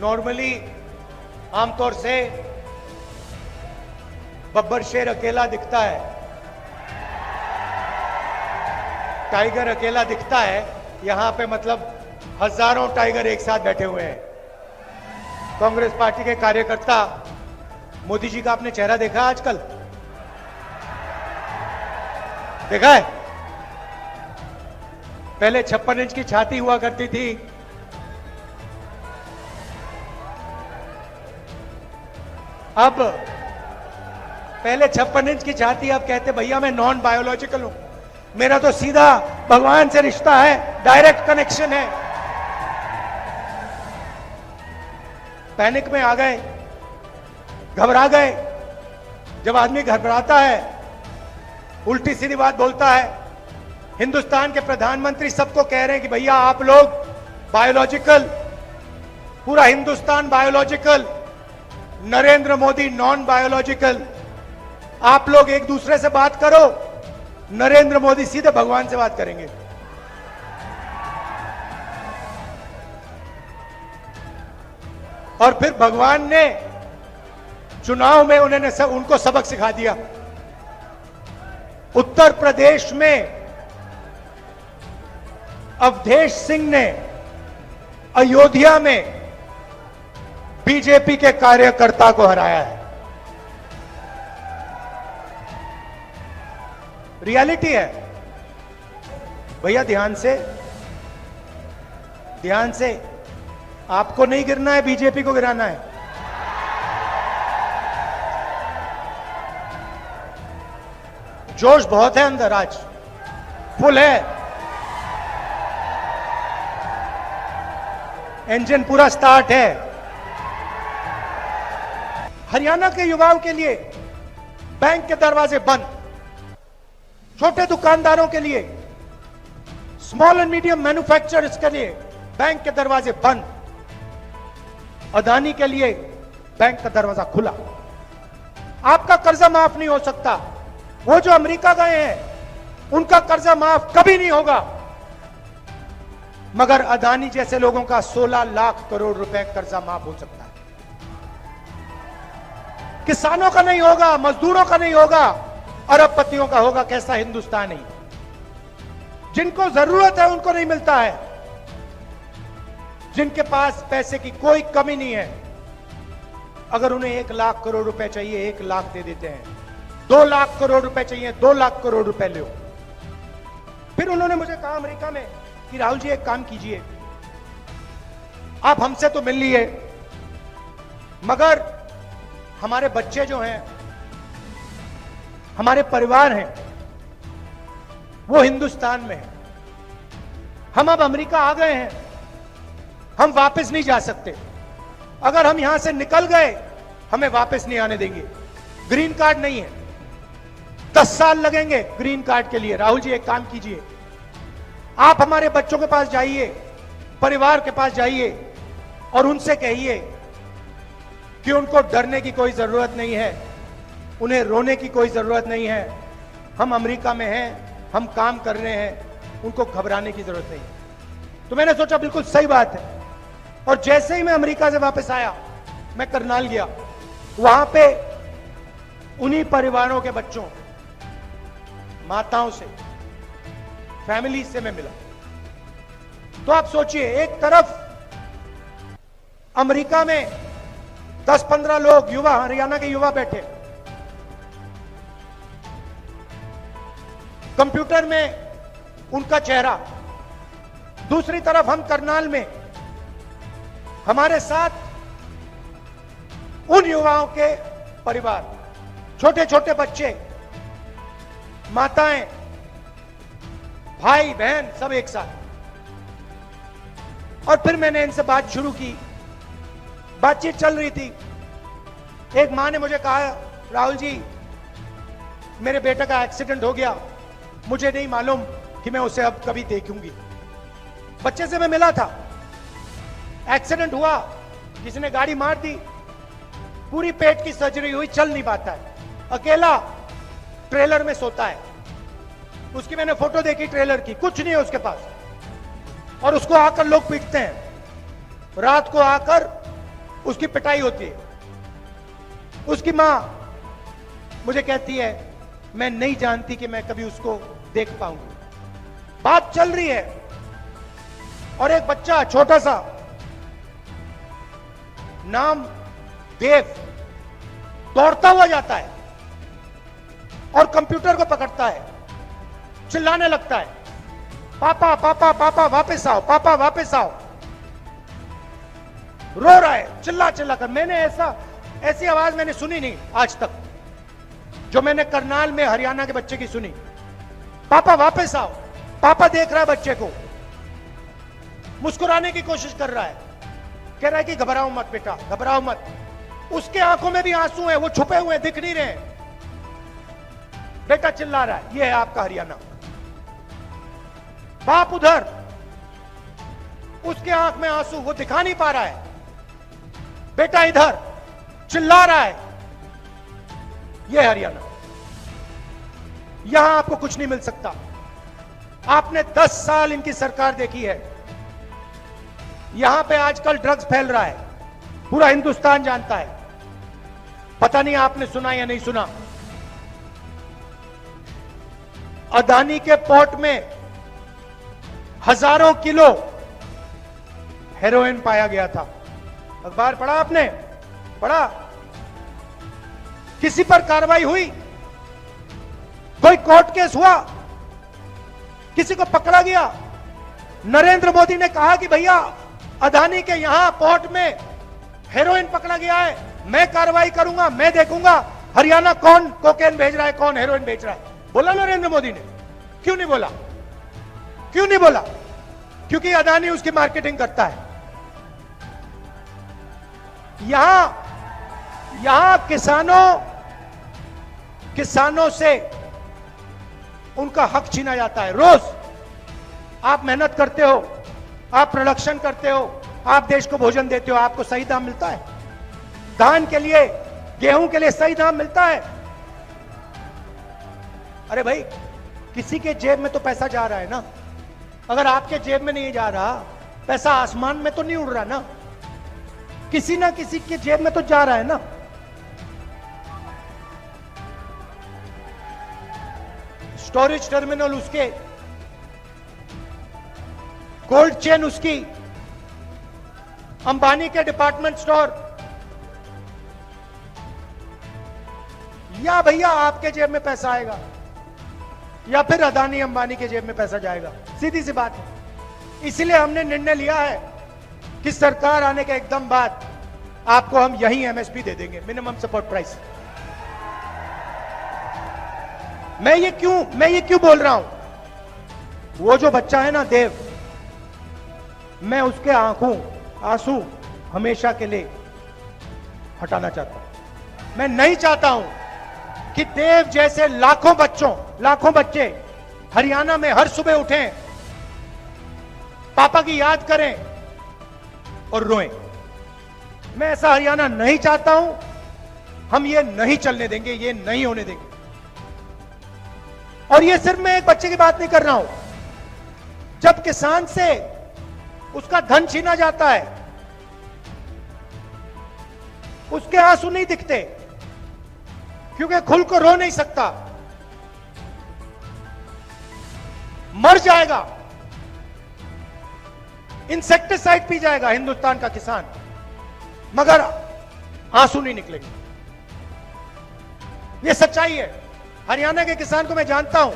Normally आमतौर से बब्बर शेर अकेला दिखता है, टाइगर अकेला दिखता है, यहां पे मतलब हजारों टाइगर एक साथ बैठे हुए हैं। कांग्रेस पार्टी के कार्यकर्ता, मोदी जी का आपने चेहरा देखा आजकल? देखा है? पहले 56 इंच की छाती हुआ करती थी, अब पहले 56 इंच की छाती, अब कहते भैया मैं नॉन बायोलॉजिकल हूं, मेरा तो सीधा भगवान से रिश्ता है, डायरेक्ट कनेक्शन है। पैनिक में आ गए, घबरा गए। जब आदमी घबराता है, उल्टी सीधी बात बोलता है। हिंदुस्तान के प्रधानमंत्री सबको कह रहे हैं कि भैया आप लोग बायोलॉजिकल, पूरा Hindustan biological, Narendra Modi non biological. आप लोग एक दूसरे से बात करो, नरेंद्र मोदी सीधे भगवान से बात करेंगे। और फिर भगवान ने चुनाव में उनको सबक सिखा दिया। उत्तर प्रदेश में अवधेश सिंह ने अयोध्या में बीजेपी के कार्यकर्ता को हराया है। रियलिटी है भैया, ध्यान से, ध्यान से। आपको नहीं गिरना है, बीजेपी को गिराना है। जोश बहुत है अंदर, आज फुल है, इंजन पूरा स्टार्ट है। हरियाणा के युवाओं के लिए बैंक के दरवाजे बंद, छोटे दुकानदारों के लिए, स्मॉल एंड मीडियम मैन्युफैक्चरर्स के लिए बैंक के दरवाजे बंद, अदानी के लिए बैंक का दरवाजा खुला। आपका कर्जा माफ नहीं हो सकता। वो जो अमेरिका गए हैं उनका कर्जा माफ कभी नहीं होगा, मगर अदानी जैसे लोगों का 16 लाख करोड़ रुपए कर्जा माफ हो सकता है। किसानों का नहीं होगा, मजदूरों का नहीं होगा, अरबपतियों का होगा। कैसा हिंदुस्तान है? जिनको जरूरत है उनको नहीं मिलता है, जिनके पास पैसे की कोई कमी नहीं है, अगर उन्हें 1 लाख करोड़ रुपए चाहिए 1 लाख दे देते हैं, 2 लाख करोड़ रुपए चाहिए 2 लाख करोड़ रुपए लो। फिर उन्होंने मुझे कहा अमेरिका में कि राहुल जी एक काम कीजिए, आप हमसे तो मिल लिए, मगर हमारे बच्चे जो हैं, हमारे परिवार हैं, वो हिंदुस्तान में हैं। हम अब अमेरिका आ गए हैं, हम वापस नहीं जा सकते। अगर हम यहां से निकल गए, हमें वापस नहीं आने देंगे। ग्रीन कार्ड नहीं है, 10 साल लगेंगे ग्रीन कार्ड के लिए। राहुल जी एक काम कीजिए, आप हमारे बच्चों के पास जाइए, परिवार के पास जाइए और उनसे कहिए कि उनको डरने की कोई जरूरत नहीं है, उन्हें रोने की कोई जरूरत नहीं है। हम अमेरिका में हैं, हम काम कर रहे हैं, उनको घबराने की जरूरत नहीं। तो मैंने सोचा बिल्कुल सही बात है। और जैसे ही मैं अमेरिका से वापस आया, मैं करनाल गया, वहां पे उन्हीं परिवारों के बच्चों, माताओं से, फैमिली से मैं मिला। तो आप सोचिए, एक तरफ अमेरिका में 10-15 लोग, युवा, हरियाणा के युवा बैठे, कंप्यूटर में उनका चेहरा, दूसरी तरफ हम करनाल में, हमारे साथ उन युवाओं के परिवार, छोटे छोटे बच्चे, माताएं, भाई बहन, सब एक साथ। और फिर मैंने इनसे बात शुरू की, बातचीत चल रही थी। एक मां ने मुझे कहा, राहुल जी मेरे बेटे का एक्सीडेंट हो गया, मुझे नहीं मालूम कि मैं उसे अब कभी देखूंगी। बच्चे से मैं मिला था, एक्सीडेंट हुआ, किसी ने गाड़ी मार दी, पूरी पेट की सर्जरी हुई, चल नहीं पाता है, अकेला ट्रेलर में सोता है। उसकी मैंने फोटो देखी ट्रेलर की, कुछ नहीं है उसके पास, और उसको आकर लोग पीटते हैं। रात को आकर उसकी पिटाई होती है। उसकी मां मुझे कहती है मैं नहीं जानती कि मैं कभी उसको देख पाऊंगी। बात चल रही है और एक बच्चा छोटा सा, नाम देव, दौड़ता हुआ जाता है और कंप्यूटर को पकड़ता है, चिल्लाने लगता है, पापा पापा पापा वापस आओ, पापा वापस आओ। रो रहा है चिल्ला चिल्ला कर। मैंने ऐसी आवाज मैंने सुनी नहीं आज तक जो मैंने करनाल में हरियाणा के बच्चे की सुनी। पापा वापस आओ। पापा देख रहा है बच्चे को, मुस्कुराने की कोशिश कर रहा है, कह रहा है कि घबराओ मत बेटा, घबराओ मत। उसके आंखों में भी आंसू हैं, वो छुपे हुए दिख नहीं रहे। बेटा चिल्ला रहा है। यह है आपका हरियाणा। बाप उधर, उसके आंख में आंसू, वो दिखा नहीं पा रहा है। बेटा इधर चिल्ला रहा है। यह हरियाणा। यहां आपको कुछ नहीं मिल सकता। आपने 10 साल इनकी सरकार देखी है। यहां पे आजकल ड्रग्स फैल रहा है, पूरा हिंदुस्तान जानता है। पता नहीं आपने सुना या नहीं सुना, अदानी के पोर्ट में हजारों किलो हेरोइन पाया गया था। अखबार पढ़ा आपने? पढ़ा? किसी पर कार्रवाई हुई? कोई कोर्ट केस हुआ? किसी को पकड़ा गया? नरेंद्र मोदी ने कहा कि भैया अदानी के यहां पोर्ट में हेरोइन पकड़ा गया है, मैं कार्रवाई करूंगा, मैं देखूंगा हरियाणा कौन कोकेन भेज रहा है, कौन हेरोइन भेज रहा है। बोला नरेंद्र मोदी ने? क्यों नहीं बोला? क्यों नहीं बोला? क्योंकि अदानी उसकी मार्केटिंग करता है। यहां किसानों से उनका हक छीना जाता है। रोज आप मेहनत करते हो, आप प्रोडक्शन करते हो, आप देश को भोजन देते हो, आपको सही दाम मिलता है? धान के लिए, गेहूं के लिए सही दाम मिलता है? अरे भाई, किसी के जेब में तो पैसा जा रहा है ना। अगर आपके जेब में नहीं जा रहा, पैसा आसमान में तो नहीं उड़ रहा ना, किसी ना किसी के जेब में तो जा रहा है ना। स्टोरेज टर्मिनल उसके, कोल्ड चेन उसकी, अंबानी के डिपार्टमेंट स्टोर, या भैया आपके जेब में पैसा आएगा या फिर अदानी अंबानी के जेब में पैसा जाएगा। सीधी सी बात है। इसलिए हमने निर्णय लिया है कि सरकार आने के एकदम बाद आपको हम यही एमएसपी दे देंगे, मिनिमम सपोर्ट प्राइस। मैं ये क्यों बोल रहा हूं? वो जो बच्चा है ना देव, मैं उसके आंसू हमेशा के लिए हटाना चाहता हूं। मैं नहीं चाहता हूं कि देव जैसे लाखों बच्चे हरियाणा में हर सुबह उठें, पापा की याद करें और रोएं। मैं ऐसा हरियाणा नहीं चाहता हूं। हम ये नहीं चलने देंगे, ये नहीं होने देंगे। और ये सिर्फ मैं एक बच्चे की बात नहीं कर रहा हूं। जब किसान से उसका धन छीना जाता है, उसके आंसू नहीं दिखते क्योंकि खुल को रो नहीं सकता, मर जाएगा, इंसेक्टिसाइड पी जाएगा हिंदुस्तान का किसान, मगर आंसू नहीं निकलेंगे। यह सच्चाई है। हरियाणा के किसान को मैं जानता हूं,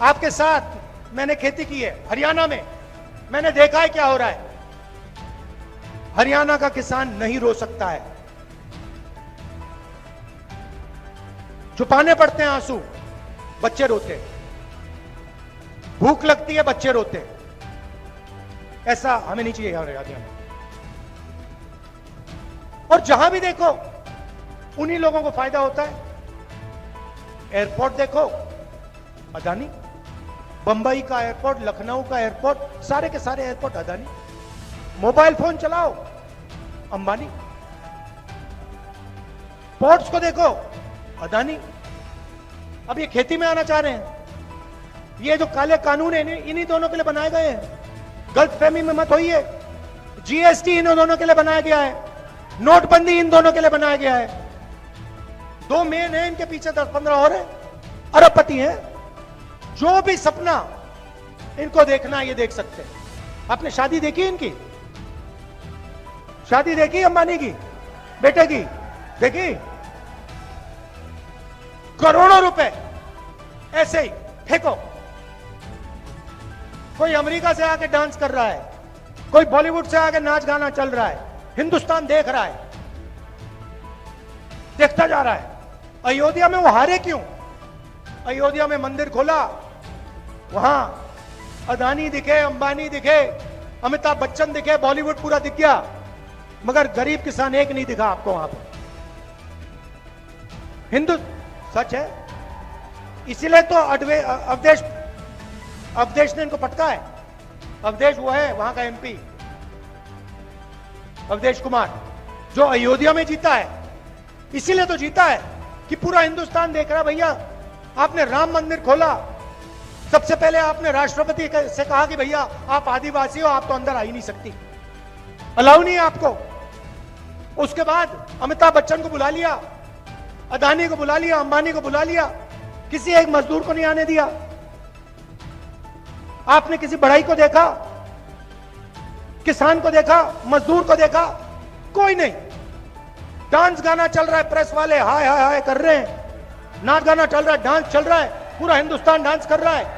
आपके साथ मैंने खेती की है हरियाणा में, मैंने देखा है क्या हो रहा है। हरियाणा का किसान नहीं रो सकता है, छुपाने पड़ते हैं आंसू, बच्चे रोते हैं, भूख लगती है बच्चे रोते हैं। ऐसा हमें नहीं चाहिए हरियाणा में। और जहां भी देखो उन्हीं लोगों को फायदा होता है। एयरपोर्ट देखो अदानी, बंबई का एयरपोर्ट, लखनऊ का एयरपोर्ट, सारे के सारे एयरपोर्ट अदानी। मोबाइल फोन चलाओ अंबानी। पोर्ट्स को देखो अदानी। अब ये खेती में आना चाह रहे हैं। ये जो काले कानून है इन्हीं दोनों के लिए बनाए गए हैं। गलतफहमी में मत होइए, जीएसटी इन दोनों के लिए बनाया गया है। नोटबंदी इन दोनों के लिए बनाया गया है। दो मेन है, इनके पीछे 10-15 और है, अरबपति हैं। जो भी सपना इनको देखना ये देख सकते हैं। आपने शादी देखी इनकी? शादी देखी अंबानी की बेटे की? देखी? करोड़ों रुपए ऐसे ही फेंको। कोई अमेरिका से आके डांस कर रहा है, कोई बॉलीवुड से आके नाच गाना चल रहा है, हिंदुस्तान देख रहा है, देखता जा रहा है। अयोध्या में वो हारे क्यों? अयोध्या में मंदिर खोला, वहां अदानी दिखे, अंबानी दिखे, अमिताभ बच्चन दिखे, बॉलीवुड पूरा दिख गया, मगर गरीब किसान एक नहीं दिखा आपको वहां पर। हिंदू सच है, इसीलिए तो अवधेश ने इनको पटका है। अवधेश वो है वहां का एमपी, अवधेश कुमार, जो अयोध्या में जीता है। इसीलिए तो जीता है कि पूरा हिंदुस्तान देख रहा। भैया आपने राम मंदिर खोला, सबसे पहले आपने राष्ट्रपति से कहा कि भैया आप आदिवासी हो, आप तो अंदर आ ही नहीं सकती, अलाउ नहीं है आपको। उसके बाद अमिताभ बच्चन को बुला लिया, अदानी को बुला लिया, अंबानी को बुला लिया, किसी एक मजदूर को नहीं आने दिया। आपने किसी बढ़ाई को देखा, किसान को देखा, मजदूर को देखा? कोई नहीं। डांस गाना चल रहा है, प्रेस वाले हाय हाय हाय कर रहे हैं, नाच गाना चल रहा है, डांस चल रहा है, पूरा हिंदुस्तान डांस कर रहा है।